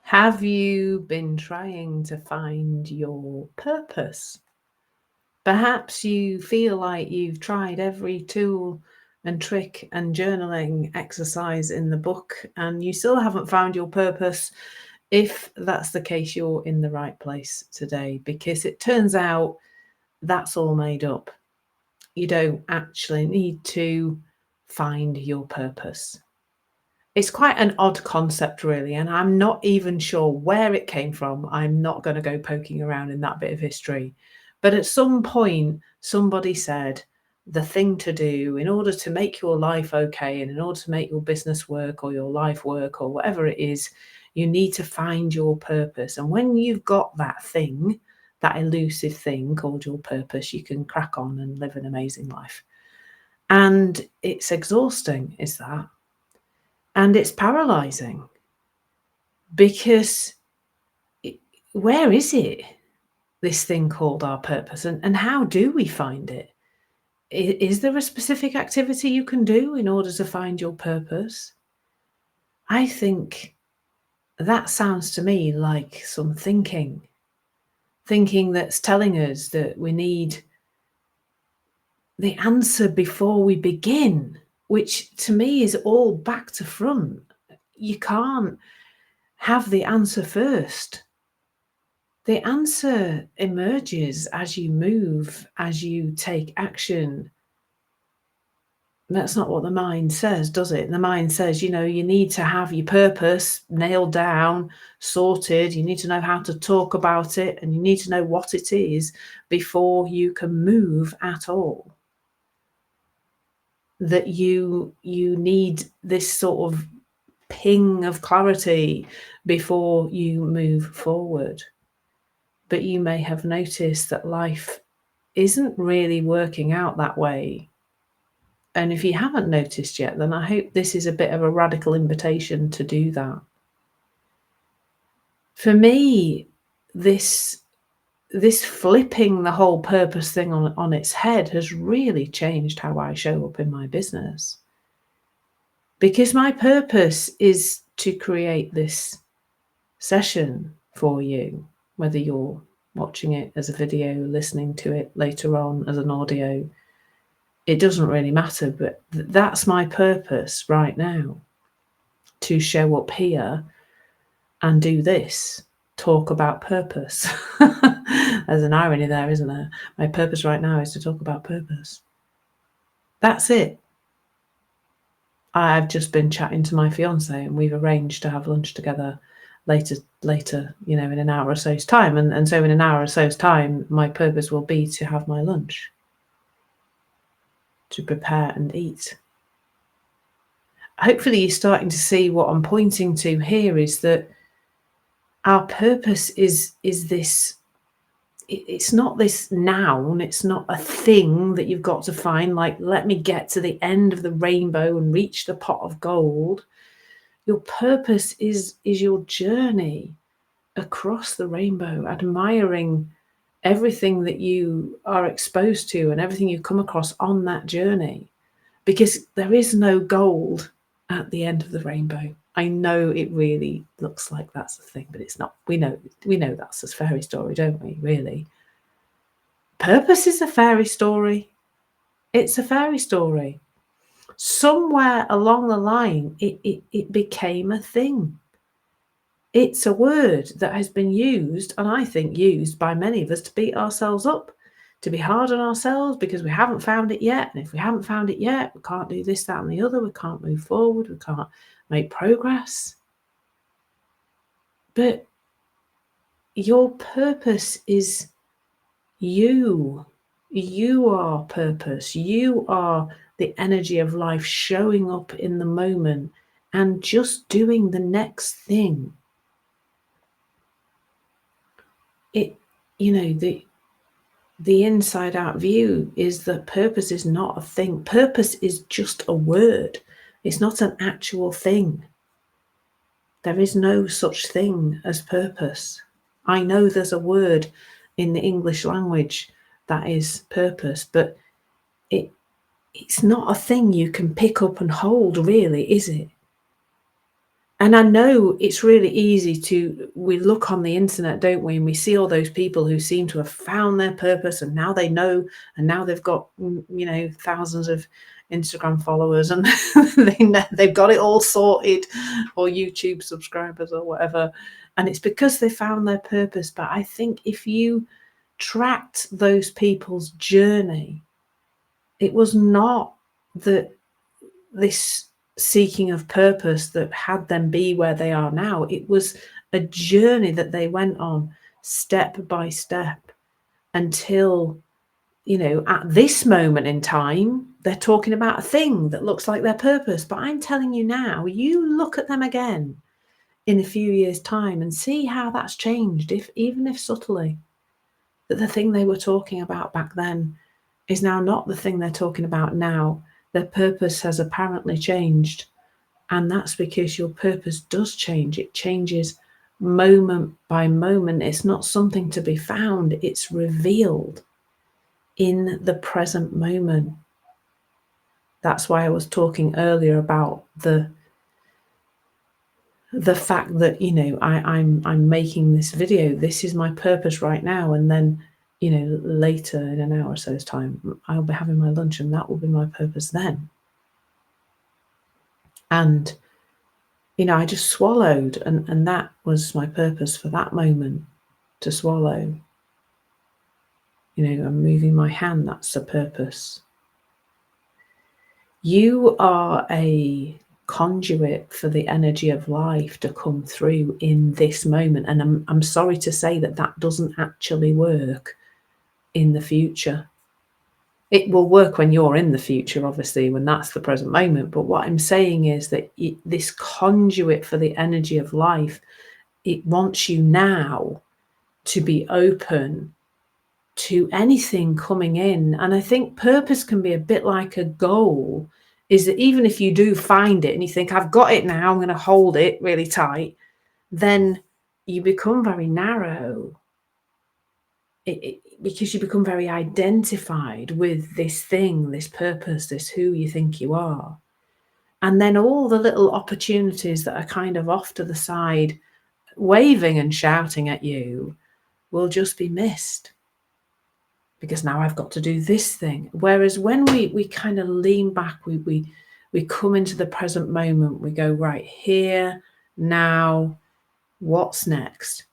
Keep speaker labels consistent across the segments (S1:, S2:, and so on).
S1: Have you been trying to find your purpose? Perhaps you feel like you've tried every tool and trick and journaling exercise in the book and you still haven't found your purpose. If that's the case, you're in the right place today because it turns out that's all made up. You don't actually need to find your purpose. It's quite an odd concept, really, and I'm not even sure where it came from. I'm not going to go poking around in that bit of history. But at some point, somebody said the thing to do in order to make your life okay and in order to make your business work or your life work or whatever it is, you need to find your purpose. And when you've got that thing, that elusive thing called your purpose, you can crack on and live an amazing life. And it's exhausting, is that? And it's paralyzing because where is it, this thing called our purpose? And how do we find it? Is there a specific activity you can do in order to find your purpose? I think that sounds to me like some thinking that's telling us that we need the answer before we begin, which to me is all back to front. You can't have the answer first. The answer emerges as you move, as you take action. That's not what the mind says, does it? The mind says, you need to have your purpose nailed down, sorted. You need to know how to talk about it, and you need to know what it is before you can move at all. That you need this sort of ping of clarity before you move forward. But you may have noticed that life isn't really working out that way. And if you haven't noticed yet, then I hope this is a bit of a radical invitation to do that. For me, this flipping the whole purpose thing on its head has really changed how I show up in my business. Because my purpose is to create this session for you, whether you're watching it as a video, listening to it later on as an audio, it doesn't really matter, but that's my purpose right now, to show up here and do this, talk about purpose. There's an irony there, isn't there? My purpose right now is to talk about purpose. That's it. I've just been chatting to my fiance and we've arranged to have lunch together later, in an hour or so's time. And so in an hour or so's time, my purpose will be to have my lunch, to prepare and eat. Hopefully you're starting to see what I'm pointing to here is that our purpose is this. It's not this noun, it's not a thing that you've got to find, like, let me get to the end of the rainbow and reach the pot of gold. Your purpose is your journey across the rainbow, admiring everything that you are exposed to and everything you come across on that journey, because there is no gold at the end of the rainbow. I know it really looks like that's the thing, but it's not. We know that's a fairy story, don't we, really? Purpose is a fairy story. It's a fairy story. Somewhere along the line, it became a thing. It's a word that has been used, and I think used by many of us to beat ourselves up, to be hard on ourselves because we haven't found it yet. And if we haven't found it yet, we can't do this, that, and the other. We can't move forward. We can't make progress. But your purpose is you. You are purpose. You are the energy of life showing up in the moment and just doing the next thing. The inside out view is that purpose is not a thing. Purpose is just a word. It's not an actual thing. There is no such thing as purpose. I know there's a word in the English language that is purpose, but it's not a thing you can pick up and hold, really, is it? And I know it's really easy we look on the internet, don't we? And we see all those people who seem to have found their purpose and now they know, and now they've got, thousands of Instagram followers and they've got it all sorted, or YouTube subscribers or whatever. And it's because they found their purpose. But I think if you tracked those people's journey, it was not that this seeking of purpose that had them be where they are now. It was a journey that they went on step by step until, at this moment in time, they're talking about a thing that looks like their purpose. But I'm telling you now, you look at them again in a few years' time and see how that's changed, even if subtly, that the thing they were talking about back then is now not the thing they're talking about now. Their purpose has apparently changed. And that's because your purpose does change. It changes moment by moment. It's not something to be found. It's revealed in the present moment. That's why I was talking earlier about the fact that, I'm making this video. This is my purpose right now. And then, later in an hour or so's time, I'll be having my lunch and that will be my purpose then. And, I just swallowed, and that was my purpose for that moment, to swallow. I'm moving my hand, that's the purpose. You are a conduit for the energy of life to come through in this moment. And I'm sorry to say that doesn't actually work in the future. It will work when you're in the future, obviously, when that's the present moment. But what I'm saying is that this conduit for the energy of life, it wants you now to be open to anything coming in. And I think purpose can be a bit like a goal, is that even if you do find it and you think, I've got it now, I'm going to hold it really tight, then you become very narrow. Because you become very identified with this thing, this purpose, this who you think you are. And then all the little opportunities that are kind of off to the side, waving and shouting at you, will just be missed. Because now I've got to do this thing. Whereas when we kind of lean back, we come into the present moment, we go, right, here, now, what's next?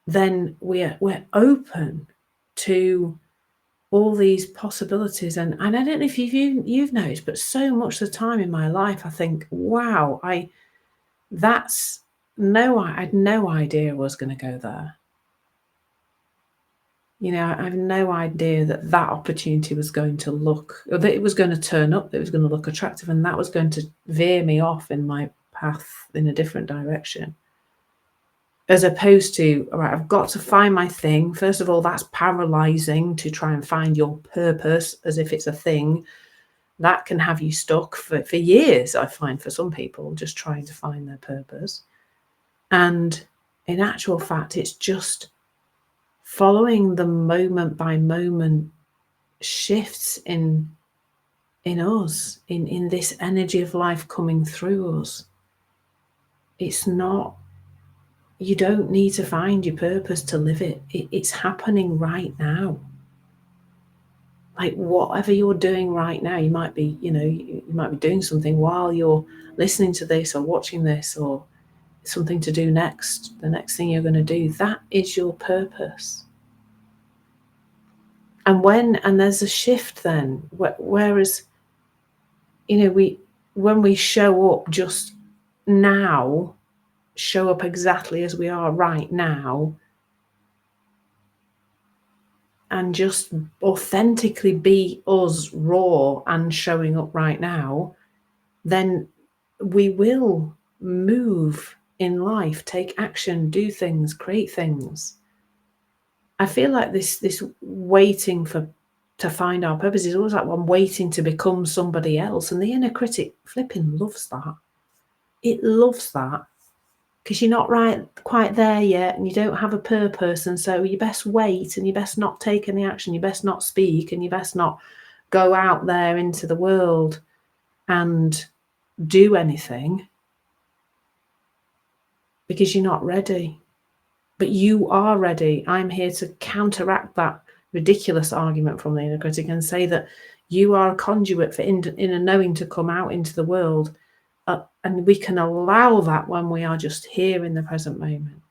S1: Then we're open to all these possibilities. And I don't know if you've noticed, but so much of the time in my life, I think, wow, I had no idea I was going to go there. I have no idea that opportunity was going to that it was going to turn up, that it was going to look attractive, and that was going to veer me off in my path in a different direction. As opposed to, all right, I've got to find my thing. First of all, that's paralyzing to try and find your purpose as if it's a thing. That can have you stuck for years, I find, for some people, just trying to find their purpose. And in actual fact, it's just following the moment by moment shifts in us, in this energy of life coming through us. It's not, you don't need to find your purpose to live it. It's happening right now. Like whatever you're doing right now, you might be doing something while you're listening to this or watching this, or something to do next, the next thing you're going to do. That is your purpose. And there's a shift then, whereas, when we show up just now, show up exactly as we are right now, and just authentically be us, raw and showing up right now, then we will move in life, take action, do things, create things. I feel like this waiting to find our purpose is always like one waiting to become somebody else. And the inner critic flipping loves that. It loves that. Because you're not quite there yet, and you don't have a purpose, and so you best wait, and you best not take any action, you best not speak, and you best not go out there into the world and do anything. because you're not ready. But you are ready. I'm here to counteract that ridiculous argument from the inner critic and say that you are a conduit for inner knowing to come out into the world. And we can allow that when we are just here in the present moment.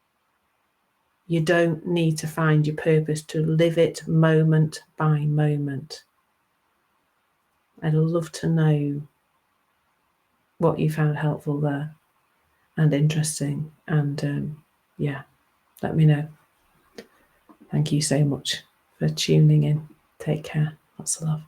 S1: You don't need to find your purpose to live it moment by moment. I'd love to know what you found helpful there and interesting. And yeah, let me know. Thank you so much for tuning in. Take care. Lots of love.